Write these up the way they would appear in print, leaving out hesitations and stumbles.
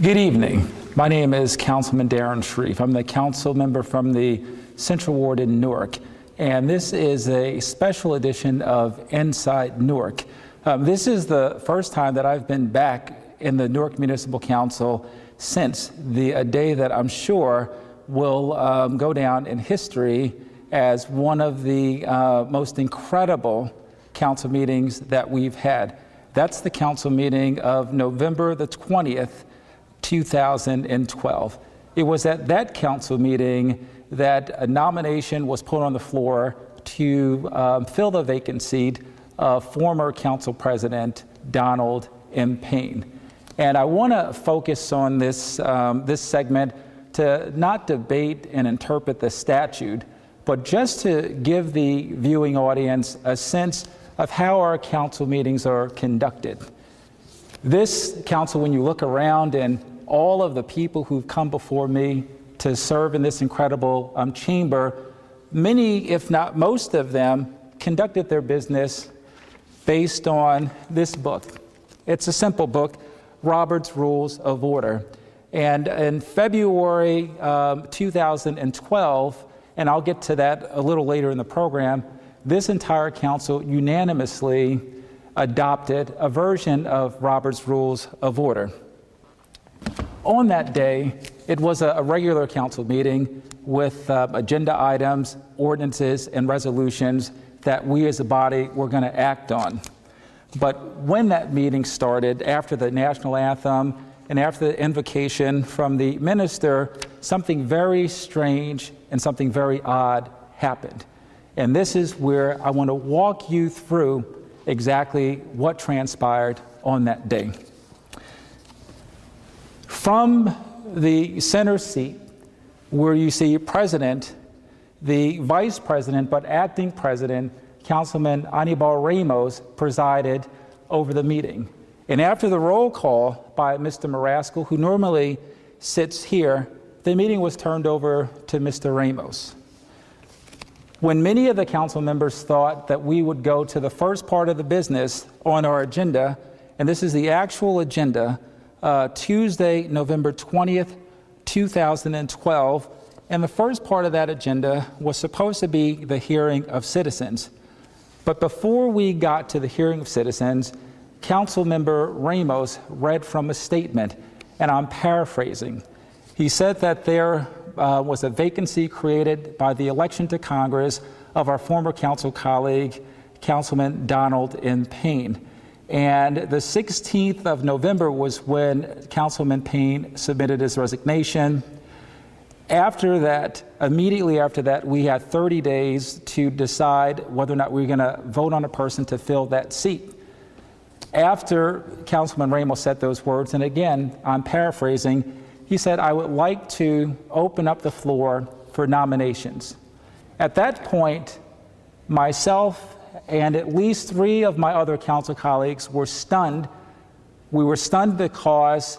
Good evening. My name is Councilman Darrin Sharif. I'm the council member from the Central Ward in Newark, and this is a special edition of Inside Newark. This is the first time that I've been back in the Newark Municipal Council since a day that I'm sure will go down in history as one of the most incredible council meetings that we've had. That's the council meeting of November the 20th, 2012. It was at that council meeting that a nomination was put on the floor to fill the vacancy of former council president Donald M. Payne. And I want to focus on this segment to not debate and interpret the statute, but just to give the viewing audience a sense of how our council meetings are conducted. This council, when you look around and all of the people who've come before me to serve in this incredible chamber, many, if not most of them, conducted their business based on this book. It's a simple book, Robert's Rules of Order. And in February 2012, and I'll get to that a little later in the program, this entire council unanimously adopted a version of Robert's Rules of Order. On that day, it was a regular council meeting with agenda items, ordinances, and resolutions that we as a body were going to act on. But when that meeting started, after the national anthem and after the invocation from the minister, something very strange and something very odd happened. And this is where I want to walk you through exactly what transpired on that day. From the center seat, where you see President, the Vice President, but acting President, Councilman Anibal Ramos, presided over the meeting. And after the roll call by Mr. Marascal, who normally sits here, the meeting was turned over to Mr. Ramos. When many of the council members thought that we would go to the first part of the business on our agenda, and this is the actual agenda, Tuesday, November 20th, 2012, and the first part of that agenda was supposed to be the hearing of citizens. But before we got to the hearing of citizens, Councilmember Ramos read from a statement, and I'm paraphrasing. He said that there was a vacancy created by the election to Congress of our former council colleague, Councilman Donald M. Payne. And the 16th of November was when Councilman Payne submitted his resignation. After that, immediately after that, we had 30 days to decide whether or not we were going to vote on a person to fill that seat. After Councilman Ramos said those words, and again, I'm paraphrasing, he said, I would like to open up the floor for nominations. At that point, myself and at least 3 of my other council colleagues were stunned. We were stunned because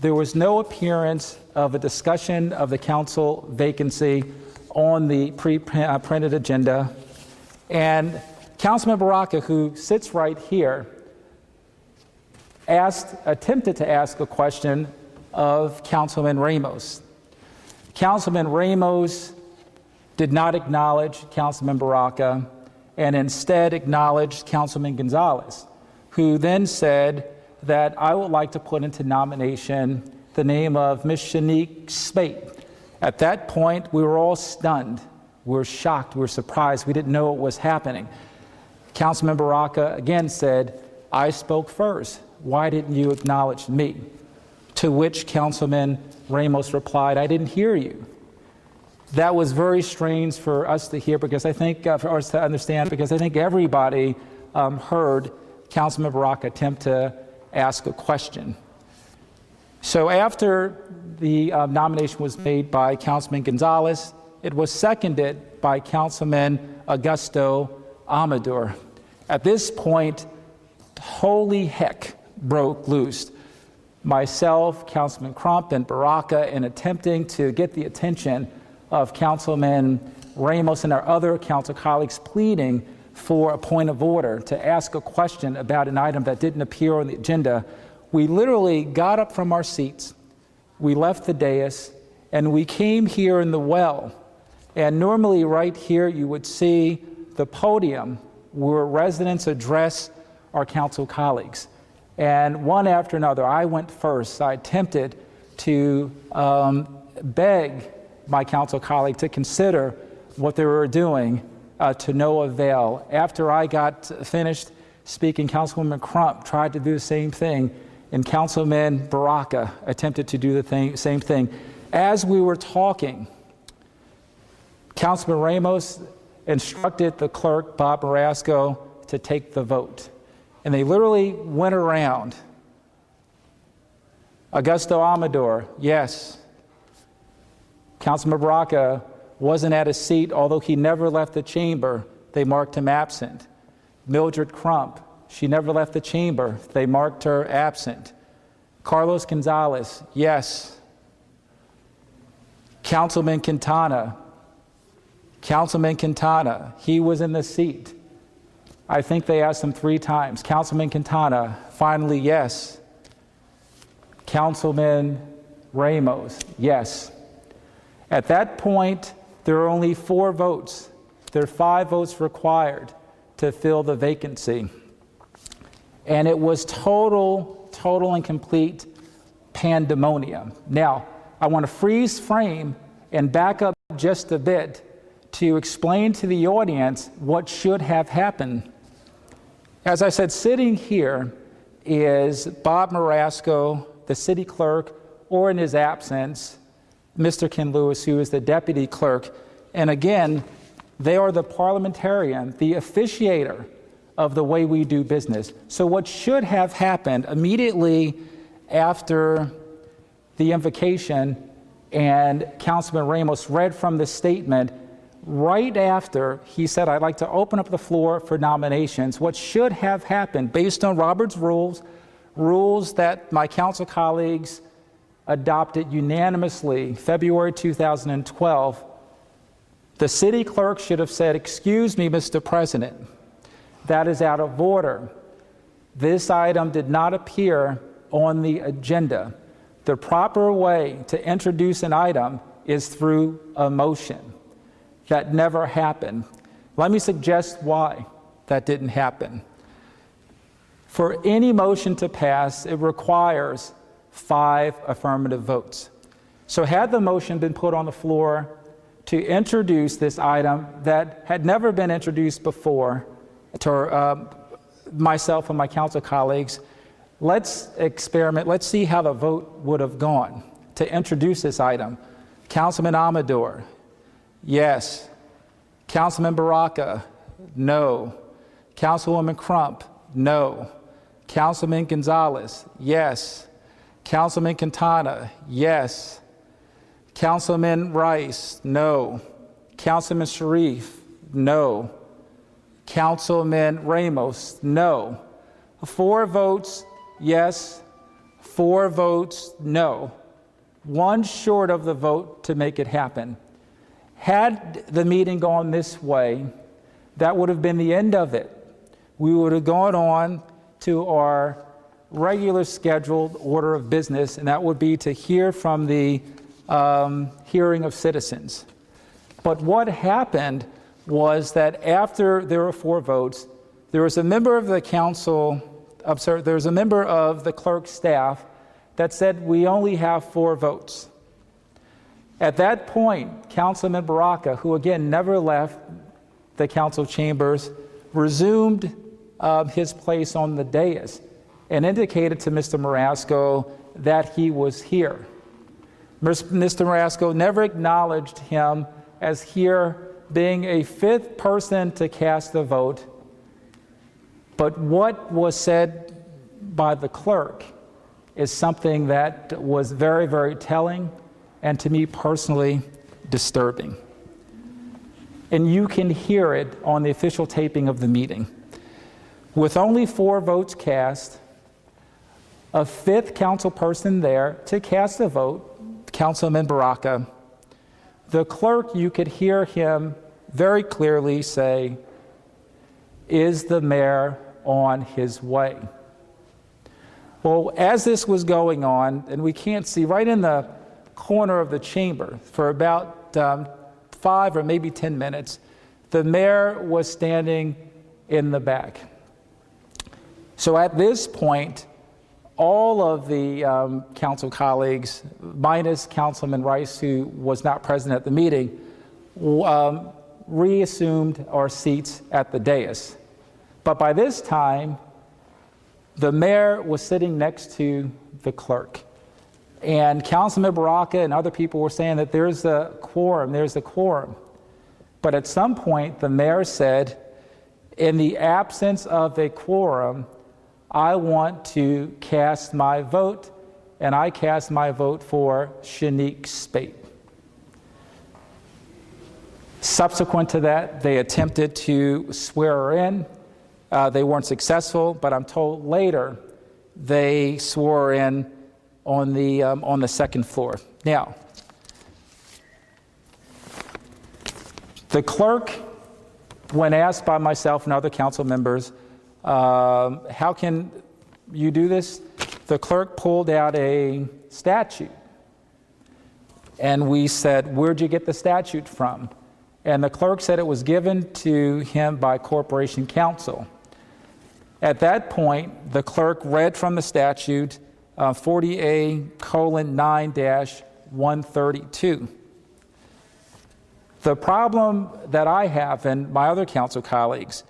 there was no appearance of a discussion of the council vacancy on the pre-printed agenda. And Councilman Baraka, who sits right here, attempted to ask a question of Councilman Ramos. Councilman Ramos did not acknowledge Councilman Baraka and instead acknowledged Councilman Gonzalez, who then said that I would like to put into nomination the name of Ms. Shanique Spate. At that point, we were all stunned. We were shocked. We were surprised. We didn't know what was happening. Councilman Baraka again said, I spoke first. Why didn't you acknowledge me? To which Councilman Ramos replied, I didn't hear you. That was very strange for us to hear, because I think, for us to understand, because I think everybody heard Councilman Baraka attempt to ask a question. So after the nomination was made by Councilman Gonzalez, it was seconded by Councilman Augusto Amador. At this point, holy heck broke loose. Myself, Councilman Crump, and Baraka, in attempting to get the attention of Councilman Ramos and our other council colleagues, pleading for a point of order to ask a question about an item that didn't appear on the agenda, we literally got up from our seats, we left the dais, and we came here in the well. And normally right here you would see the podium where residents address our council colleagues. And one after another, I went first. I attempted to beg my council colleague to consider what they were doing to no avail. After I got finished speaking, Councilwoman Crump tried to do the same thing, and Councilman Baraka attempted to do the same thing. As we were talking, Councilman Ramos instructed the clerk, Bob Marasco, to take the vote. And they literally went around. Augusto Amador, yes. Councilman Baraka wasn't at his seat, although he never left the chamber. They marked him absent. Mildred Crump, she never left the chamber. They marked her absent. Carlos Gonzalez, yes. Councilman Quintana, he was in the seat. I think they asked him 3 times. Councilman Quintana, finally, yes. Councilman Ramos, yes. At that point, there are only 4 votes. There are 5 votes required to fill the vacancy. And it was total and complete pandemonium. Now, I want to freeze frame and back up just a bit to explain to the audience what should have happened. As I said, sitting here is Bob Marasco, the city clerk, or in his absence, Mr. Ken Lewis, who is the deputy clerk. And again, they are the parliamentarian, the officiator of the way we do business. So what should have happened immediately after the invocation and Councilman Ramos read from the statement, right after he said, I'd like to open up the floor for nominations, what should have happened based on Robert's rules that my council colleagues adopted unanimously February 2012, the city clerk should have said, excuse me, Mr. President, that is out of order. This item did not appear on the agenda. The proper way to introduce an item is through a motion. That never happened. Let me suggest why that didn't happen. For any motion to pass, it requires 5 affirmative votes. So had the motion been put on the floor to introduce this item that had never been introduced before to myself and my council colleagues, let's experiment, let's see how the vote would have gone to introduce this item. Councilman Amador, yes. Councilman Baraka, no. Councilwoman Crump, no. Councilman Gonzalez, yes. Councilman Quintana, yes. Councilman Rice, no. Councilman Sharif, no. Councilman Ramos, no. 4 votes, yes. 4 votes, no. 1 short of the vote to make it happen. Had the meeting gone this way, that would have been the end of it. We would have gone on to our regular scheduled order of business, and that would be to hear from the hearing of citizens. But what happened was that after there were 4 votes, there was a member of the council, there was a member of the clerk's staff that said we only have 4 votes. At that point, Councilman Baraka, who again never left the council chambers, resumed his place on the dais and indicated to Mr. Marasco that he was here. Mr. Marasco never acknowledged him as here being a 5th person to cast the vote, but what was said by the clerk is something that was very, very telling and to me personally disturbing. And you can hear it on the official taping of the meeting. With only 4 votes cast, a 5th council person there to cast a vote, Councilman Baraka, the clerk, you could hear him very clearly say, is the mayor on his way? Well, as this was going on, and we can't see, right in the corner of the chamber for about 5 or maybe 10 minutes, the mayor was standing in the back. So at this point, all of the council colleagues, minus Councilman Rice, who was not present at the meeting, reassumed our seats at the dais. But by this time, the mayor was sitting next to the clerk. And Councilman Baraka and other people were saying that there's a quorum. But at some point, the mayor said, in the absence of a quorum, I want to cast my vote, and I cast my vote for Shanique Spate. Subsequent to that, they attempted to swear her in. They weren't successful, but I'm told later they swore her in on the second floor. Now, the clerk, when asked by myself and other council members, how can you do this? The clerk pulled out a statute. And we said, where'd you get the statute from? And the clerk said it was given to him by Corporation Counsel. At that point, the clerk read from the statute 40A:9-132. The problem that I have and my other council colleagues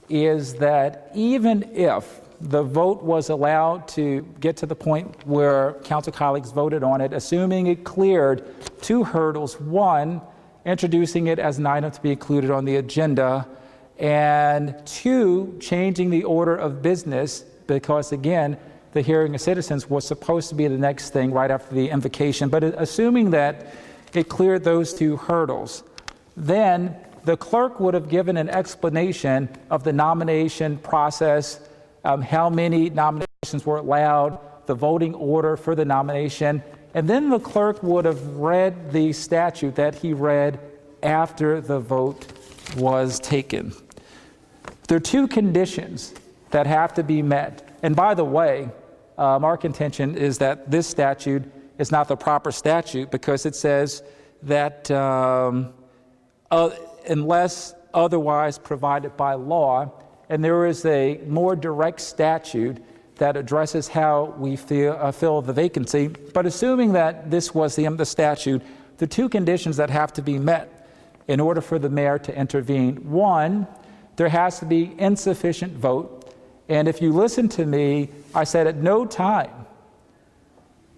is that even if the vote was allowed to get to the point where council colleagues voted on it, assuming it cleared 2 hurdles: 1, introducing it as an item to be included on the agenda, and 2, changing the order of business, because again, the hearing of citizens was supposed to be the next thing right after the invocation. But assuming that it cleared those 2 hurdles, then the clerk would have given an explanation of the nomination process, how many nominations were allowed, the voting order for the nomination, and then the clerk would have read the statute that he read after the vote was taken. There are 2 conditions that have to be met. And by the way, our contention is that this statute is not the proper statute, because it says that unless otherwise provided by law, and there is a more direct statute that addresses how we fill the vacancy. But assuming that this was the statute, the 2 conditions that have to be met in order for the mayor to intervene: 1, there has to be insufficient vote. And if you listen to me, I said at no time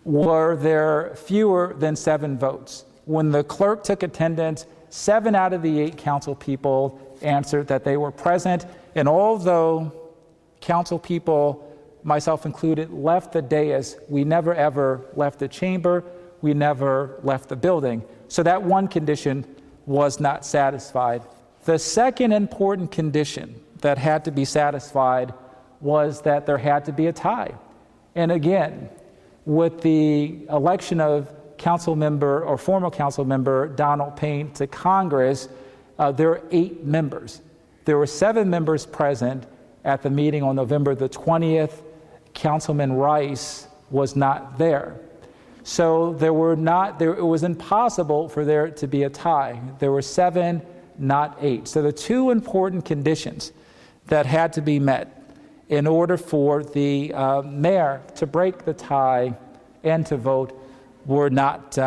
were there fewer than 7 votes. When the clerk took attendance, 7 out of the 8 council people answered that they were present. And although council people, myself included, left the dais, we never ever left the chamber, we never left the building. So that 1 condition was not satisfied. The second important condition that had to be satisfied was that there had to be a tie. And again, with the election of council member or former council member Donald Payne to Congress, there are 8 members. There were 7 members present at the meeting on November the 20th. Councilman Rice was not there. So it was impossible for there to be a tie. There were 7, not 8. So the 2 important conditions that had to be met in order for the mayor to break the tie and to vote were not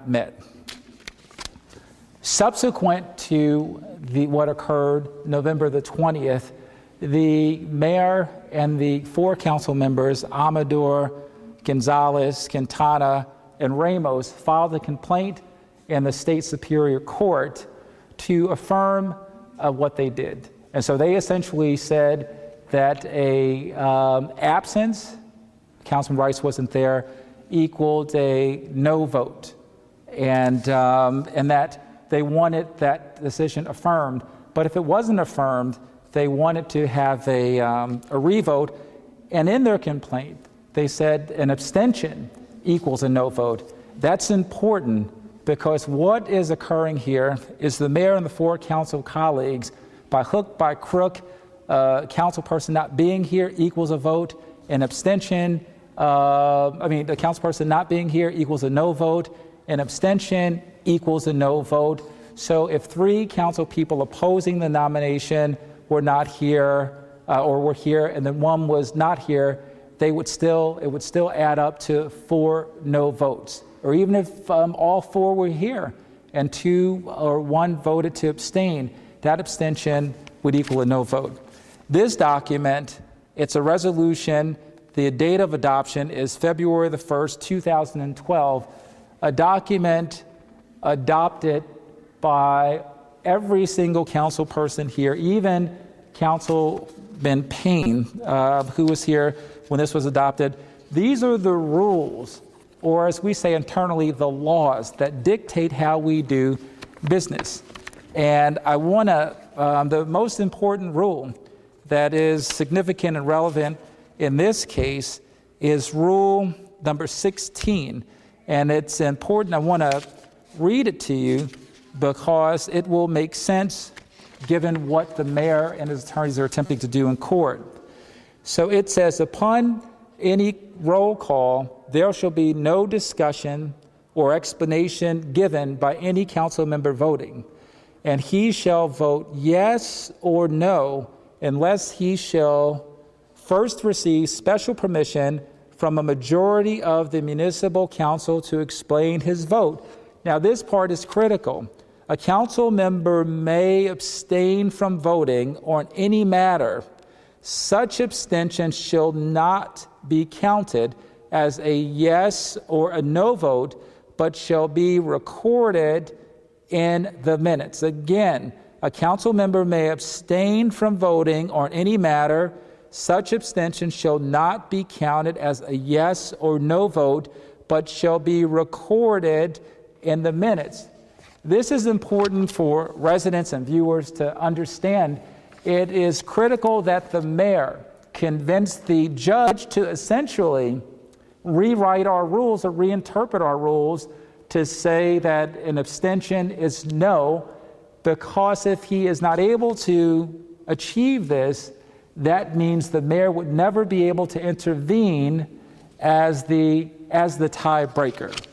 met. Subsequent to what occurred November the 20th, the mayor and the 4 council members, Amador, Gonzalez, Quintana, and Ramos, filed a complaint in the state superior court to affirm what they did. And so they essentially said that a absence, Councilman Rice wasn't there, equaled a no vote, and that they wanted that decision affirmed. But if it wasn't affirmed, they wanted to have a revote. And in their complaint, they said an abstention equals a no vote. That's important, because what is occurring here is the mayor and the 4 council colleagues, by hook, by crook, council person not being here equals a vote, An abstention, the councilperson not being here equals a no vote. An abstention equals a no vote. So if 3 council people opposing the nomination were not here, or were here, and then 1 was not here, it would still add up to 4 no votes. Or even if all 4 were here and 2 or 1 voted to abstain, that abstention would equal a no vote. This document, it's a resolution. The date of adoption is February the 1st, 2012, a document adopted by every single council person here, even Councilman Payne, who was here when this was adopted. These are the rules, or as we say internally, the laws that dictate how we do business. And I want to, the most important rule that is significant and relevant in this case is rule number 16. And it's important. I want to read it to you because it will make sense given what the mayor and his attorneys are attempting to do in court. So it says, upon any roll call, there shall be no discussion or explanation given by any council member voting, and he shall vote yes or no unless he shall first receive special permission from a majority of the municipal council to explain his vote. Now, this part is critical. A council member may abstain from voting on any matter. Such abstention shall not be counted as a yes or a no vote, but shall be recorded in the minutes. Again, a council member may abstain from voting on any matter. Such abstention shall not be counted as a yes or no vote, but shall be recorded in the minutes. This is important for residents and viewers to understand. It is critical that the mayor convince the judge to essentially rewrite our rules or reinterpret our rules to say that an abstention is no, because if he is not able to achieve this, that means the mayor would never be able to intervene as the tiebreaker.